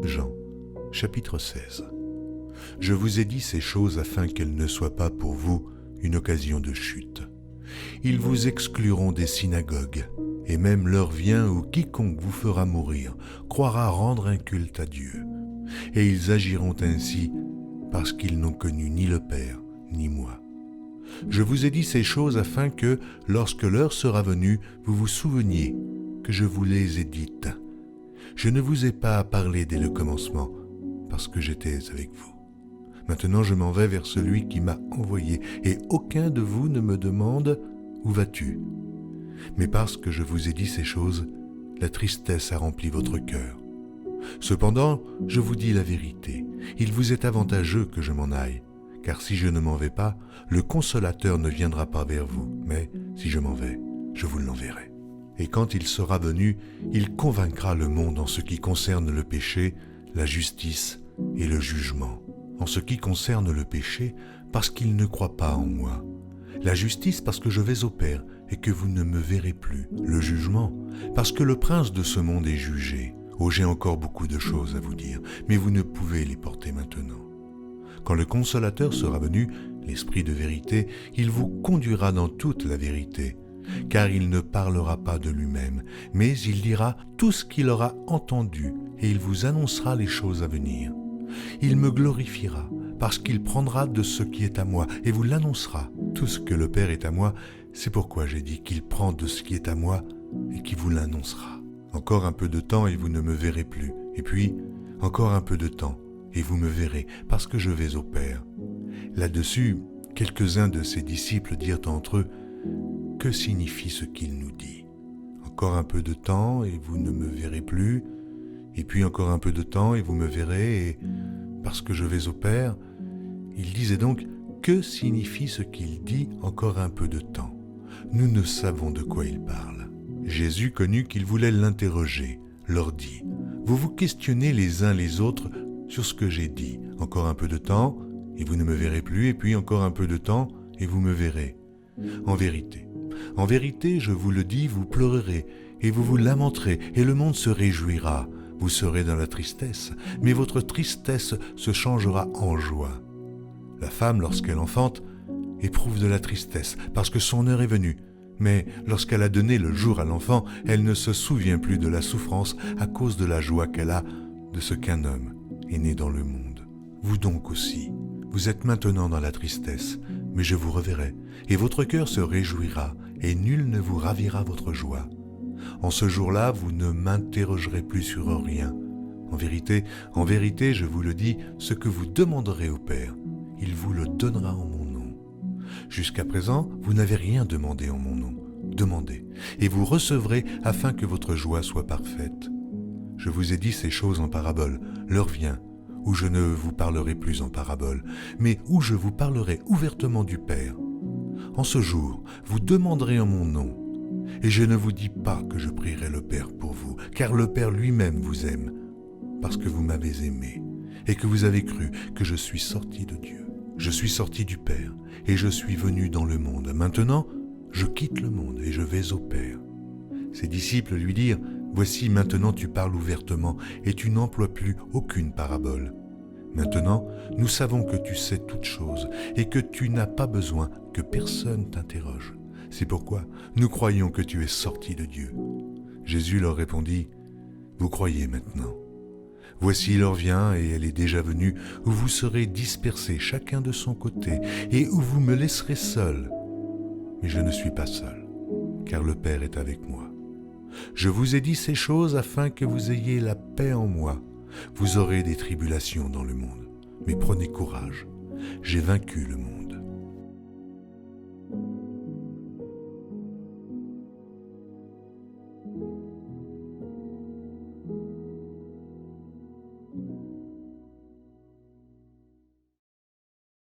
Jean, chapitre 16. Je vous ai dit ces choses afin qu'elles ne soient pas pour vous une occasion de chute. Ils vous excluront des synagogues, et même l'heure vient où quiconque vous fera mourir croira rendre un culte à Dieu. Et ils agiront ainsi parce qu'ils n'ont connu ni le Père, ni moi. Je vous ai dit ces choses afin que, lorsque l'heure sera venue, vous vous souveniez que je vous les ai dites. Je ne vous ai pas parlé dès le commencement, parce que j'étais avec vous. Maintenant je m'en vais vers celui qui m'a envoyé, et aucun de vous ne me demande « Où vas-tu » Mais parce que je vous ai dit ces choses, la tristesse a rempli votre cœur. Cependant, je vous dis la vérité, il vous est avantageux que je m'en aille, car si je ne m'en vais pas, le Consolateur ne viendra pas vers vous, mais si je m'en vais, je vous l'enverrai. Et quand il sera venu, il convaincra le monde en ce qui concerne le péché, la justice et le jugement. En ce qui concerne le péché, parce qu'il ne croit pas en moi. La justice, parce que je vais au Père et que vous ne me verrez plus. Le jugement, parce que le prince de ce monde est jugé. Oh, j'ai encore beaucoup de choses à vous dire, mais vous ne pouvez les porter maintenant. Quand le Consolateur sera venu, l'Esprit de vérité, il vous conduira dans toute la vérité, car il ne parlera pas de lui-même, mais il dira tout ce qu'il aura entendu, et il vous annoncera les choses à venir. Il me glorifiera, parce qu'il prendra de ce qui est à moi, et vous l'annoncera. Tout ce que le Père est à moi, c'est pourquoi j'ai dit qu'il prend de ce qui est à moi, et qu'il vous l'annoncera. Encore un peu de temps, et vous ne me verrez plus. Et puis, encore un peu de temps, et vous me verrez, parce que je vais au Père. Là-dessus, quelques-uns de ses disciples dirent entre eux, « Que signifie ce qu'il nous dit ? Encore un peu de temps, et vous ne me verrez plus, et puis encore un peu de temps, et vous me verrez, et parce que je vais au Père. » Il disait donc, « Que signifie ce qu'il dit encore un peu de temps ? » Nous ne savons de quoi il parle. Jésus connut qu'ils voulaient l'interroger, leur dit, « Vous vous questionnez les uns les autres sur ce que j'ai dit. Encore un peu de temps, et vous ne me verrez plus, et puis encore un peu de temps, et vous me verrez. En vérité, je vous le dis, vous pleurerez, et vous vous lamenterez, et le monde se réjouira. Vous serez dans la tristesse, mais votre tristesse se changera en joie. La femme, lorsqu'elle enfante, éprouve de la tristesse, parce que son heure est venue. Mais lorsqu'elle a donné le jour à l'enfant, elle ne se souvient plus de la souffrance à cause de la joie qu'elle a de ce qu'un homme est né dans le monde. Vous donc aussi, vous êtes maintenant dans la tristesse, mais je vous reverrai, et votre cœur se réjouira, et nul ne vous ravira votre joie. En ce jour-là, vous ne m'interrogerez plus sur rien. En vérité, je vous le dis, ce que vous demanderez au Père, il vous le donnera en mon nom. Jusqu'à présent, vous n'avez rien demandé en mon nom. Demandez, et vous recevrez afin que votre joie soit parfaite. Je vous ai dit ces choses en parabole. L'heure vient où je ne vous parlerai plus en parabole, mais où je vous parlerai ouvertement du Père. En ce jour, vous demanderez en mon nom. Et je ne vous dis pas que je prierai le Père pour vous, car le Père lui-même vous aime, parce que vous m'avez aimé, et que vous avez cru que je suis sorti de Dieu. Je suis sorti du Père, et je suis venu dans le monde. Maintenant, je quitte le monde, et je vais au Père. Ses disciples lui dirent, « Voici, maintenant tu parles ouvertement, et tu n'emploies plus aucune parabole. Maintenant, nous savons que tu sais toutes choses, et que tu n'as pas besoin que personne t'interroge. C'est pourquoi nous croyons que tu es sorti de Dieu. » Jésus leur répondit, « Vous croyez maintenant. Voici l'heure vient, et elle est déjà venue, où vous serez dispersés chacun de son côté, et où vous me laisserez seul. Mais je ne suis pas seul, car le Père est avec moi. Je vous ai dit ces choses afin que vous ayez la paix en moi. Vous aurez des tribulations dans le monde, mais prenez courage, j'ai vaincu le monde. »